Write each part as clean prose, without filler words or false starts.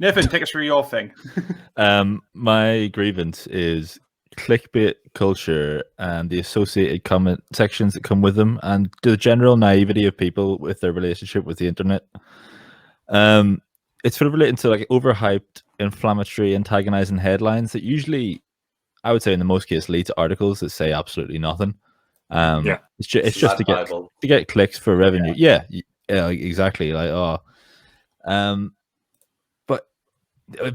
Nathan, take us through your thing. My grievance is clickbait culture and the associated comment sections that come with them, and the general naivety of people with their relationship with the internet. It's sort of related to like overhyped, inflammatory, antagonizing headlines that usually, I would say, in the most case, lead to articles that say absolutely nothing. It's just to get clicks for revenue. Yeah, exactly. Like but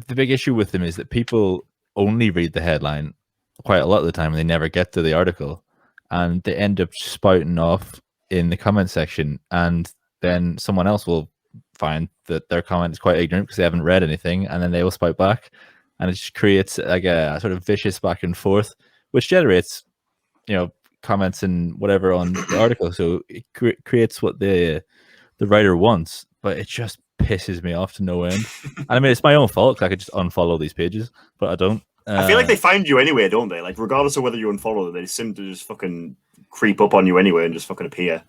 the big issue with them is that people only read the headline quite a lot of the time and they never get to the article, and they end up spouting off in the comment section, and then someone else will find that their comment is quite ignorant because they haven't read anything, and then they will spout back, and it just creates like a sort of vicious back and forth, which generates, comments and whatever on the article. So it creates what the writer wants, but it just pisses me off to no end. And I mean, it's my own fault because I could just unfollow these pages, but I don't. I feel like they find you anyway, don't they? Like, regardless of whether you unfollow them, they seem to just fucking creep up on you anyway and just fucking appear.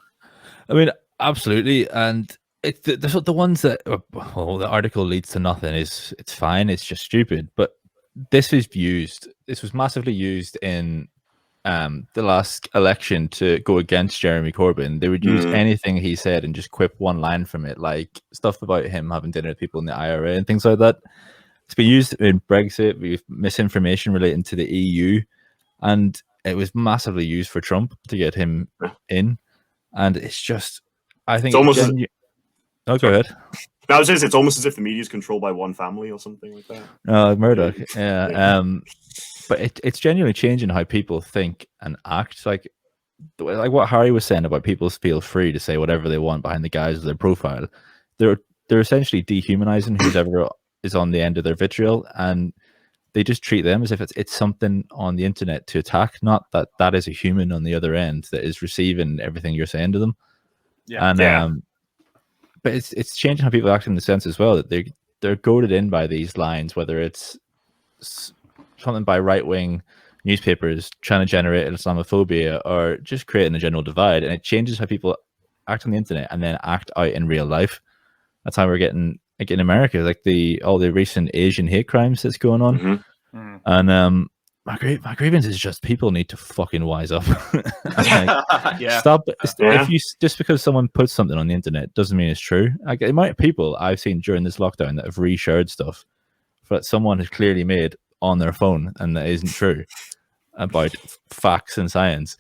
I mean, absolutely. And it's the ones that, the article leads to nothing it's fine. It's just stupid. But this was massively used in the last election to go against Jeremy Corbyn. They would use anything he said and just quip one line from it, like stuff about him having dinner with people in the IRA and things like that. It's been used in Brexit, with misinformation relating to the EU, and it was massively used for Trump to get him in. And it's just, I think, it's almost go ahead. I was saying it's almost as if the media is controlled by one family or something like that. Murdoch, yeah. But it's genuinely changing how people think and act. Like what Harry was saying about people feel free to say whatever they want behind the guise of their profile. They're essentially dehumanizing whoever is on the end of their vitriol, and they just treat them as if it's something on the internet to attack, not that is a human on the other end that is receiving everything you're saying to them. But it's changing how people act in the sense as well that they're goaded in by these lines, whether it's something by right-wing newspapers trying to generate Islamophobia or just creating a general divide, and it changes how people act on the internet and then act out in real life. That's how we're getting, like in America, like all the recent Asian hate crimes that's going on. And my grievance is just people need to fucking wise up. Stop. If you just because someone puts something on the internet doesn't mean it's true. Like, it might people I've seen during this lockdown that have reshared stuff that someone has clearly made on their phone and that isn't true about facts and science.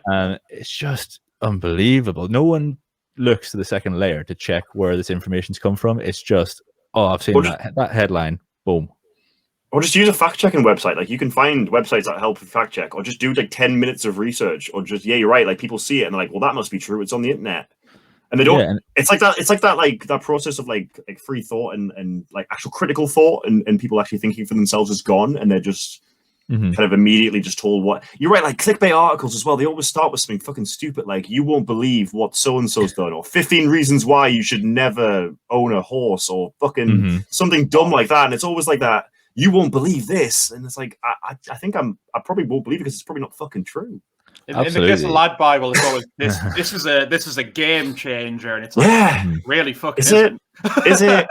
And it's just unbelievable. No one looks to the second layer to check where this information's come from. It's just, I've seen that headline, boom. Or just use a fact-checking website. Like, you can find websites that help with fact-check, or just do like 10 minutes of research, or just, you're right. Like, people see it and they're like, well, that must be true. It's on the internet. And they don't, it's like that process of like free thought and like actual critical thought and people actually thinking for themselves is gone. And they're just kind of immediately just told what you're right. Like clickbait articles as well. They always start with something fucking stupid. Like, you won't believe what so-and-so's done, or 15 reasons why you should never own a horse, or fucking something dumb like that. And it's always like that. You won't believe this, and it's like I think I probably won't believe it because it's probably not fucking true. In the case of Lad Bible, it's always this is a game changer, and it's like, really fucking is it? Is it?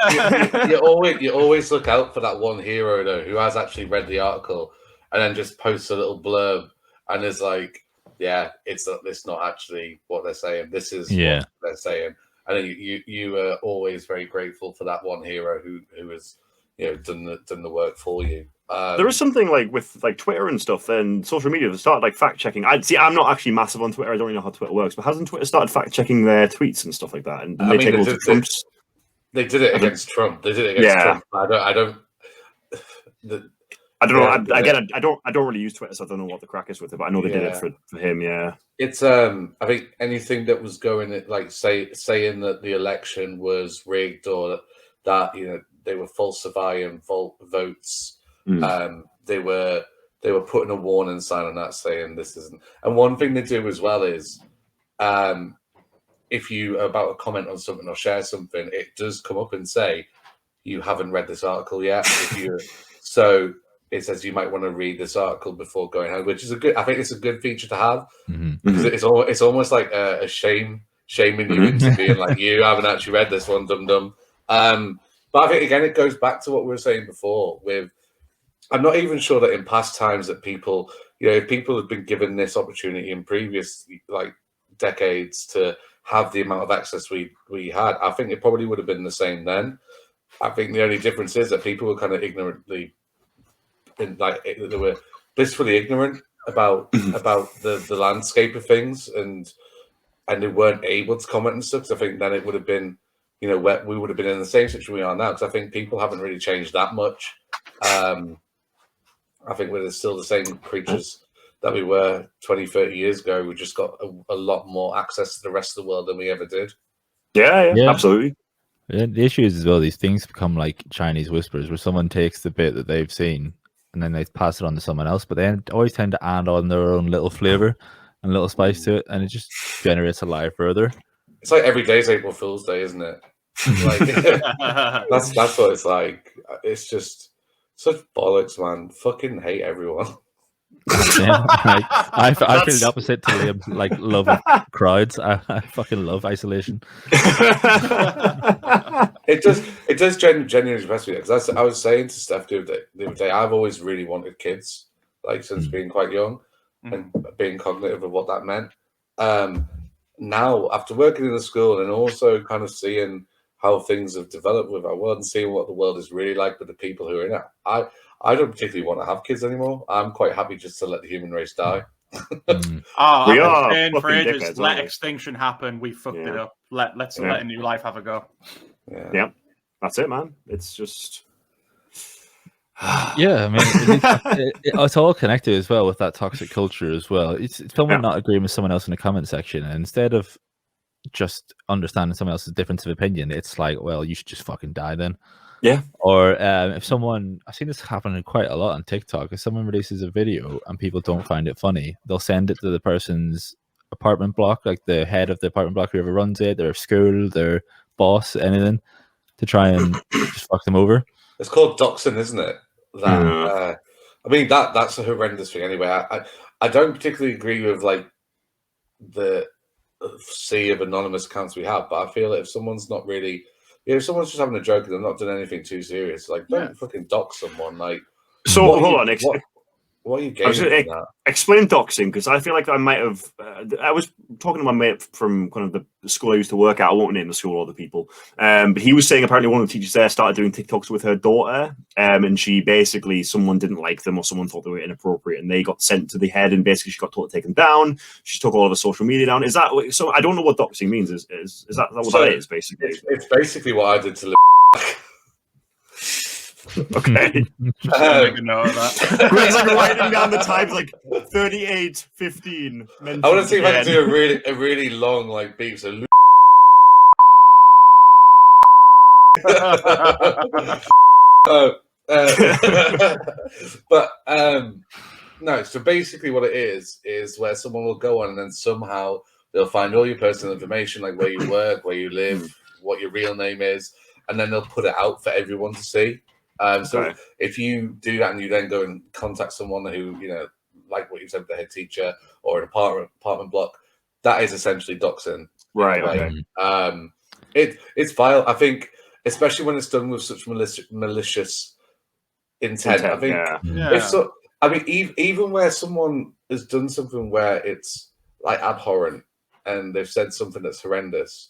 you always look out for that one hero though who has actually read the article and then just posts a little blurb and is like, it's not actually what they're saying. This is what they're saying, and then you are always very grateful for that one hero who is, done the work for you. There is something like with like Twitter and stuff and social media that started like fact checking. I'm not actually massive on Twitter. I don't really know how Twitter works, but hasn't Twitter started fact checking their tweets and stuff like that? And they take all the Trumps. They did it against Trump. They did it against Trump. I don't know. I don't really use Twitter, so I don't know what the crack is with it. But I know they did it for him. Yeah, it's I think anything that was going like saying that the election was rigged or that they were falsifying votes. They were putting a warning sign on that saying this isn't. And one thing they do as well is, if you about a comment on something or share something, it does come up and say you haven't read this article yet. So it says you might want to read this article before going home, which is I think it's a good feature to have because it's almost like a shaming you into being like, you haven't actually read this one, dum dum. But I think again, it goes back to what we were saying before. I'm not even sure that in past times that people, if people had been given this opportunity in previous decades to have the amount of access we had, I think it probably would have been the same then. I think the only difference is that people were kind of ignorantly, they were blissfully ignorant about the landscape of things, and they weren't able to comment and stuff. So I think then it would have been, we would have been in the same situation we are now, because I think people haven't really changed that much. I think we're still the same creatures that we were 20, 30 years ago. We just got a lot more access to the rest of the world than we ever did. Yeah, absolutely. Yeah, the issue is as well, these things become like Chinese whispers, where someone takes the bit that they've seen and then they pass it on to someone else, but they always tend to add on their own little flavor and little spice to it, and it just generates a lie further. It's like every day's April Fool's Day, isn't it? Like that's what it's like. It's just such bollocks, man. Fucking hate everyone. Yeah, I feel the opposite to Liam's love of crowds. I fucking love isolation. It does genuinely impress me, because I was saying to Steph the other day, I've always really wanted kids, since being quite young and being cognitive of what that meant. Now, after working in the school and also kind of seeing how things have developed with our world and seeing what the world is really like with the people who are in it, I don't particularly want to have kids anymore. I'm quite happy just to let the human race die. We are saying for ages, let extinction happen. We fucked it up. Let's let a new life have a go. Yeah, that's it, man. It's just yeah. I mean, it's all connected as well with that toxic culture as well. It's someone not agreeing with someone else in the comment section, and instead of just understanding someone else's difference of opinion, it's like, well, you should just fucking die then. Yeah. Or if someone, I've seen this happening quite a lot on TikTok, if someone releases a video and people don't find it funny, they'll send it to the person's apartment block, like the head of the apartment block, whoever runs it, their school, their boss, anything, to try and just fuck them over. It's called doxing, isn't it? I mean, that's a horrendous thing anyway. I don't particularly agree with the sea of anonymous accounts we have, but I feel that if someone's not really, if someone's just having a joke and they're not doing anything too serious, don't fucking dox someone. So hold on, what are you gaining from that? Explain doxing, because I feel like I might have. I was talking to my mate from kind of the school I used to work at. I won't name the school or the people, but he was saying apparently one of the teachers there started doing TikToks with her daughter, and she basically, someone didn't like them or someone thought they were inappropriate, and they got sent to the head, and basically she got told to take them down. She took all of her social media down. Is that so? I don't know what doxing means. Is that what that is basically? It's basically what I did to. Okay. Make a note of that. Greg's writing down the times 38, 15. I want to see if I can do a really long beep. So. But no. So basically, what it is where someone will go on and then somehow they'll find all your personal information, like where you work, where you live, what your real name is, and then they'll put it out for everyone to see. So if you do that and you then go and contact someone who, like what you said, the head teacher or an apartment block, that is essentially doxing. Right. Okay. It's vile. I think, especially when it's done with such malicious intent. I think even where someone has done something where it's abhorrent and they've said something that's horrendous,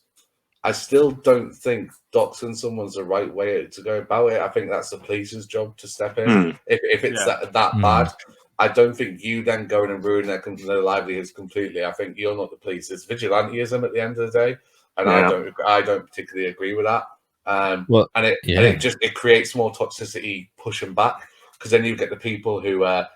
I still don't think doxing someone's the right way to go about it. I think that's the police's job to step in. If it's that bad, I don't think you then go in and ruin their livelihoods completely. I think you're not the police. It's vigilantism at the end of the day, and I don't particularly agree with that. It creates more toxicity pushing back, because then you get the people who are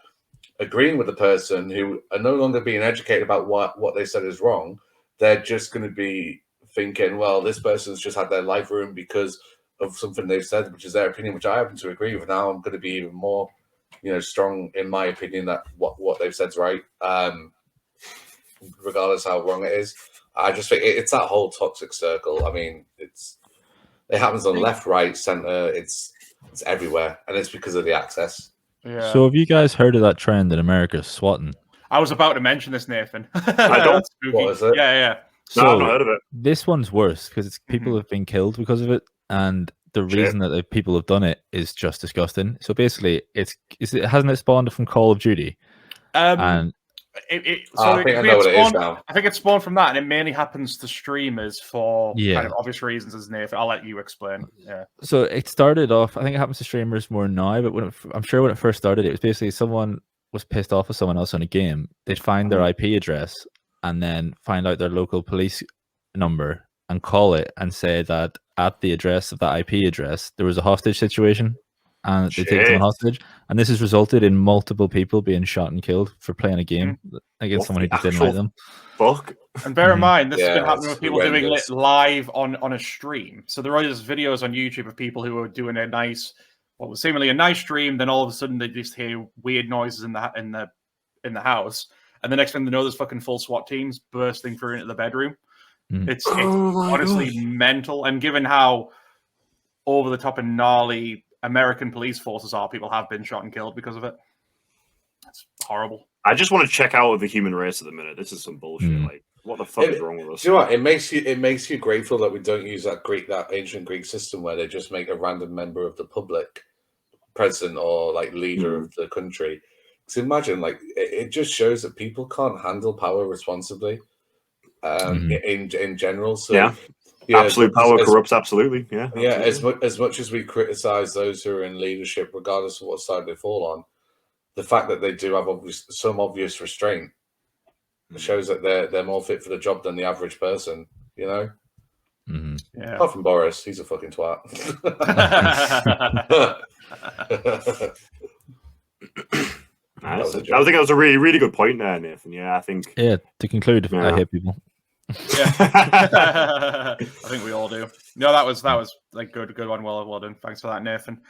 agreeing with the person who are no longer being educated about what they said is wrong. They're just going to be thinking, well, this person's just had their life ruined because of something they've said, which is their opinion, which I happen to agree with. Now I'm going to be even more, strong in my opinion that what they've said's right, regardless how wrong it is. I just think it's that whole toxic circle. I mean, it happens on left, right, center. It's everywhere, and it's because of the access. Yeah. So have you guys heard of that trend in America, swatting? I was about to mention this, Nathan. I don't. What is it? Yeah. So no, I've not heard of it. This one's worse because people have been killed because of it, and the reason that the people have done it is just disgusting. So basically, hasn't it spawned from Call of Duty? And I think I know what it is now. I think it's spawned from that, and it mainly happens to streamers for kind of obvious reasons, as Nathan. I'll let you explain. Yeah. So it started off. I think it happens to streamers more now, but I'm sure when it first started, it was basically someone was pissed off with someone else on a game. They'd find their IP address and then find out their local police number and call it and say that at the address of that IP address there was a hostage situation. And they take someone hostage, and this has resulted in multiple people being shot and killed for playing a game against someone who just didn't like them. Fuck. And bear in mind, this has been happening with people doing it live on a stream. So there are just videos on YouTube of people who are doing a nice, what was seemingly a nice stream. Then all of a sudden they just hear weird noises in the house, and the next thing they know, there's fucking full SWAT teams bursting through into the bedroom. It's honestly mental, and given how over the top and gnarly American police forces are, people have been shot and killed because of it. It's horrible. I just want to check out of the human race at the minute. This is some bullshit. Like, what the fuck is wrong with us? Do you know what? It makes you grateful that we don't use that ancient Greek system where they just make a random member of the public president or like leader of the country. Because imagine, like, it just shows that people can't handle power responsibly in general. So absolute power corrupts absolutely. Yeah. As much as we criticize those who are in leadership, regardless of what side they fall on, the fact that they do have some obvious restraint shows that they're more fit for the job than the average person. You know. Yeah. Apart from Boris, he's a fucking twat. I think that was a really, really good point there, Nathan. Yeah, I think. Yeah, to conclude, I hate people. Yeah, I think we all do. No, that was like good one. Well done. Thanks for that, Nathan.